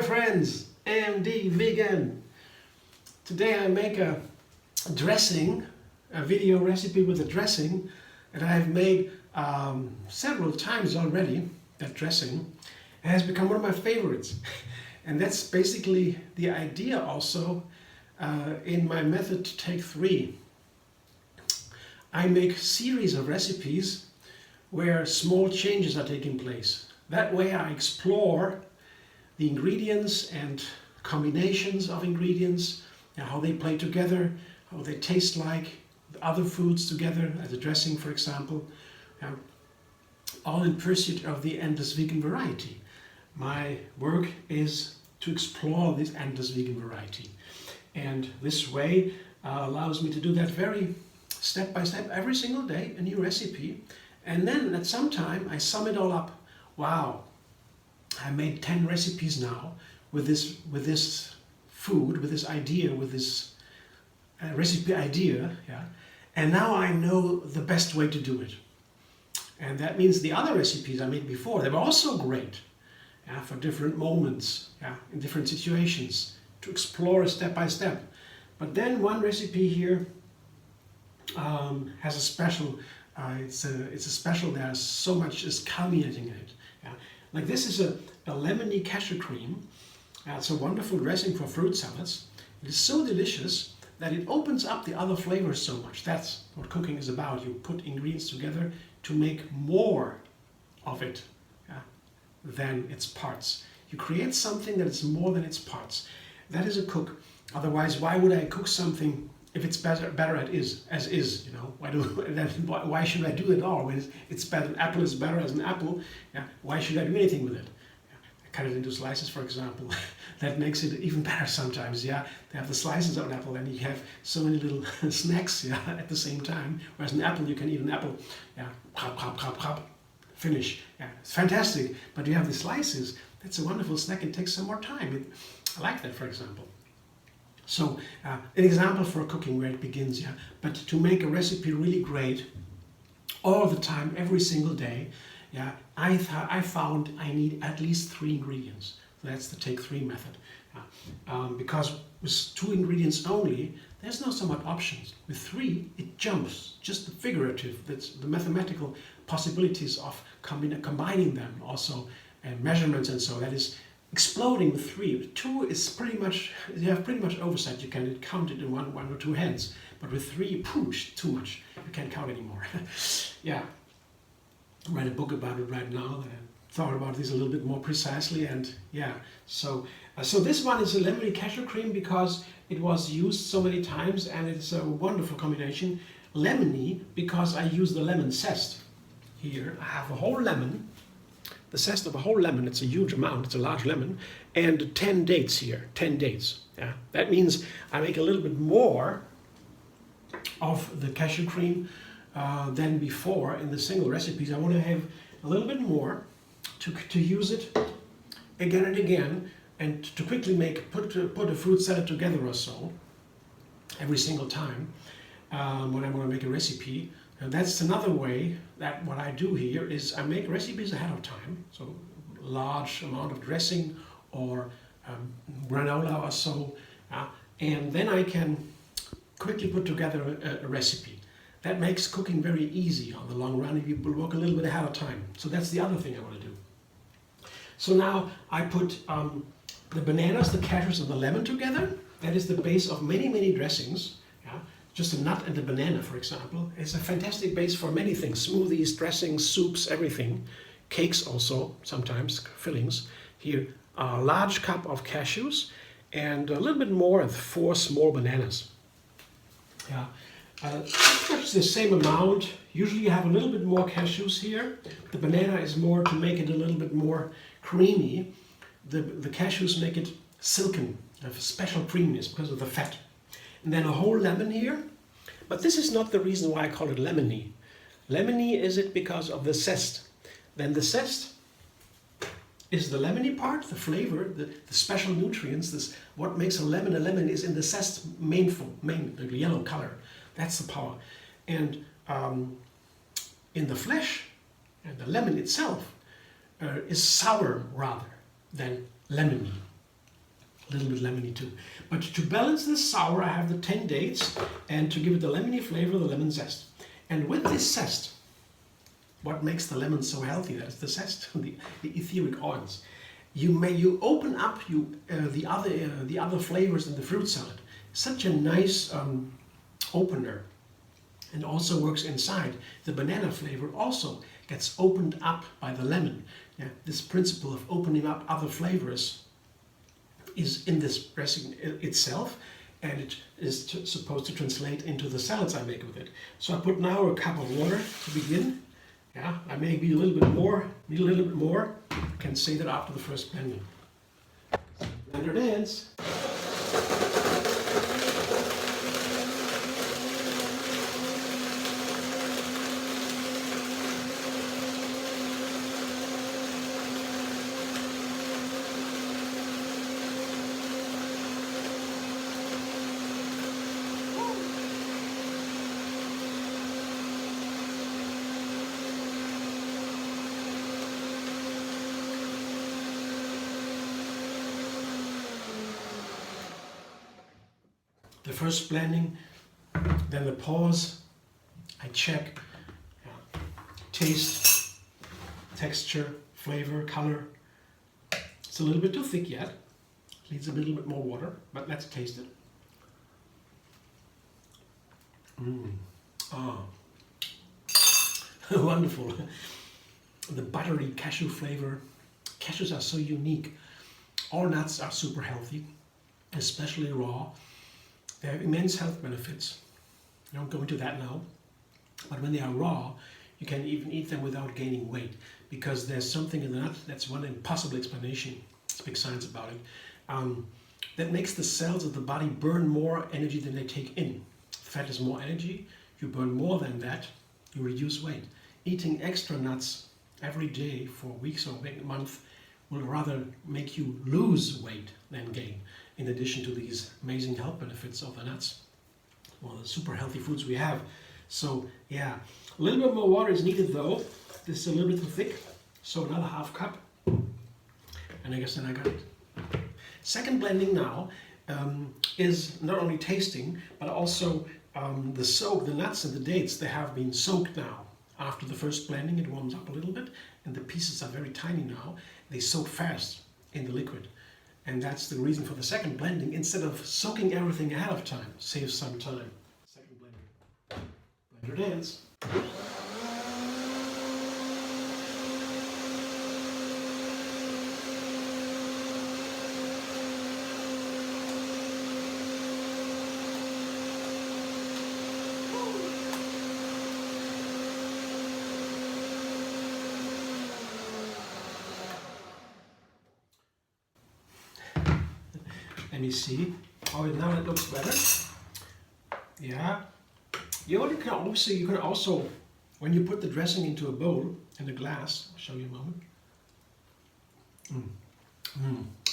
friends, AMD Vegan. Today I make a dressing, a video recipe with a dressing that I have made several times already. That dressing has become one of my favorites. And that's basically the idea also in my method Take 3. I make series of recipes where small changes are taking place. That way I explore the ingredients and combinations of ingredients, how they play together, how they taste like other foods together, as a dressing for example, all in pursuit of the endless vegan variety. My work is to explore this endless vegan variety, and this way allows me to do that very step by step, every single day, a new recipe, and then at some time I sum it all up. Wow, I made 10 recipes now with this food, with this idea, with this recipe idea, and now I know the best way to do it. And that means the other recipes I made before, they were also great, for different moments, in different situations, to explore it step by step. But then one recipe here has a special, it's a special, there's so much is culminating in it. Like this is a lemony cashew cream. It's a wonderful dressing for fruit salads. It is so delicious that it opens up the other flavors so much. That's what cooking is about. You put ingredients together to make more of it than its parts. You create something that is more than its parts. That is a cook. Otherwise, why would I cook something if it's better as is? You know, why should I do it all when it's better? An apple is better as an apple. Why should I do anything with it? Cut it into slices, for example. That makes it even better sometimes. They have the slices of an apple, and you have so many little snacks. At the same time. Whereas an apple, you can eat an apple. Chop, finish. It's fantastic. But you have the slices. That's a wonderful snack. It takes some more time. I like that, for example. So an example for cooking where it begins. But to make a recipe really great, all the time, every single day. I found I need at least 3 ingredients. That's the Take 3 method. Because with 2 ingredients only, there's not so much options. With 3, it jumps. Just the figurative, that's the mathematical possibilities of combining them, also measurements and so. That is exploding with 3. With 2 is pretty much, you have pretty much oversight. You can count it in one or two hands. But with 3, poosh, too much. You can't count anymore. Write a book about it right now. I thought about this a little bit more precisely, and so this one is a lemony cashew cream because it was used so many times, and it's a wonderful combination. Lemony because I use the lemon zest. Here I have a whole lemon, the zest of a whole lemon. It's a huge amount. It's a large lemon, and 10 dates here. 10 dates. That means I make a little bit more of the cashew cream than before in the single recipes. I want to have a little bit more to use it again and again, and to quickly put a fruit salad together or so every single time when I'm going to make a recipe. And that's another way that what I do here is I make recipes ahead of time, so large amount of dressing or granola or so, and then I can quickly put together a recipe. That makes cooking very easy on the long run if you work a little bit ahead of time. So that's the other thing I want to do. So now I put the bananas, the cashews, and the lemon together. That is the base of many, many dressings. Just a nut and a banana, for example, is a fantastic base for many things. Smoothies, dressings, soups, everything. Cakes also, sometimes, fillings. Here, a large cup of cashews and a little bit more of 4 small bananas. Pretty much the same amount. Usually you have a little bit more cashews here. The banana is more to make it a little bit more creamy. The cashews make it silken, have a special creaminess because of the fat. And then a whole lemon here. But this is not the reason why I call it lemony. Lemony is it because of the zest. Then the zest is the lemony part, the flavor, the special nutrients. What makes a lemon is in the zest main, the yellow color. That's the power. And in the flesh, and the lemon itself is sour rather than lemony. A little bit lemony too. But to balance this sour, I have the 10 dates, and to give it the lemony flavor, the lemon zest. And with this zest, what makes the lemon so healthy? That is the zest, the etheric oils. You open up the other flavors in the fruit salad. Such a nice opener, and also works inside. The banana flavor also gets opened up by the lemon. Yeah, this principle of opening up other flavors is in this dressing itself, and it is supposed to translate into the salads I make with it. So I put now a cup of water to begin. Yeah, I may be a little bit more, need a little bit more. I can say that after the first blending. Blender dance. The first blending, then the pause, I check, taste, texture, flavor, color. It's a little bit too thick yet, needs a little bit more water, but let's taste it. Wonderful. The buttery cashew flavor. Cashews are so unique. All nuts are super healthy, especially raw. They have immense health benefits. I don't go into that now. But when they are raw, you can even eat them without gaining weight, because there's something in the nut, that's one impossible explanation, there's big science about it, that makes the cells of the body burn more energy than they take in. Fat is more energy, you burn more than that, you reduce weight. Eating extra nuts every day for weeks or a month will rather make you lose weight than gain, in addition to these amazing health benefits of the nuts. Well, the super healthy foods we have. So yeah, a little bit more water is needed though. This is a little bit too thick, so another half cup. And I guess then I got it. Second blending now is not only tasting, but also the nuts and the dates, they have been soaked now. After the first blending, it warms up a little bit, and the pieces are very tiny now. They soak fast in the liquid. And that's the reason for the second blending. Instead of soaking everything ahead of time, saves some time. Second blender. Blender dance. Let me see. Oh, now it looks better. Yeah. You can also, when you put the dressing into a bowl and a glass, I'll show you a moment.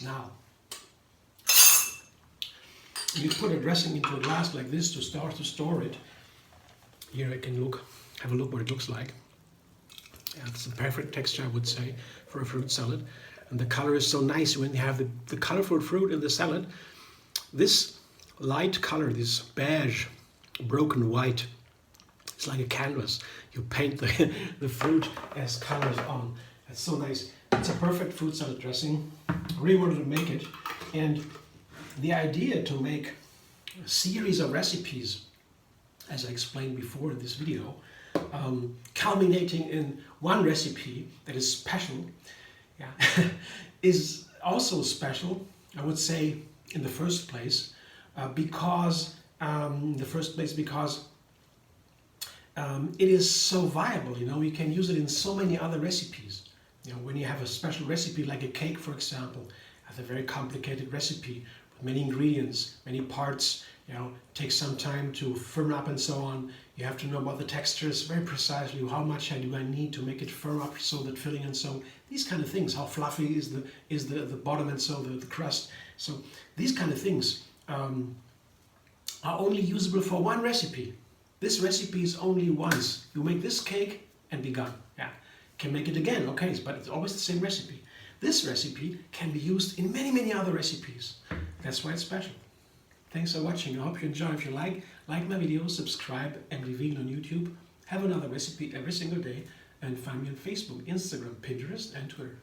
Now, you put a dressing into a glass like this to store it. Here I can have a look what it looks like. Yeah, it's a perfect texture, I would say, for a fruit salad. And the color is so nice when you have the colorful fruit in the salad. This light color, this beige, broken white, it's like a canvas. You paint the fruit as colors on. That's so nice. It's a perfect fruit salad dressing. I really wanted to make it. And the idea to make a series of recipes, as I explained before in this video, culminating in one recipe that is special, is also special, I would say, in the first place, because it is so viable. You know, you can use it in so many other recipes. You know, when you have a special recipe like a cake, for example, that's a very complicated recipe with many ingredients, many parts. You know, takes some time to firm up and so on. You have to know about the textures very precisely. How much do I need to make it firm up so that filling and so these kind of things. How fluffy is the bottom and so the crust. So these kind of things are only usable for one recipe. This recipe is only once. You make this cake and be gone. Yeah, can make it again. Okay, but it's always the same recipe. This recipe can be used in many other recipes. That's why it's special. Thanks for watching. I hope you enjoy. If you like my videos, subscribe and reveal on YouTube. Have another recipe every single day, and find me on Facebook, Instagram, Pinterest and Twitter.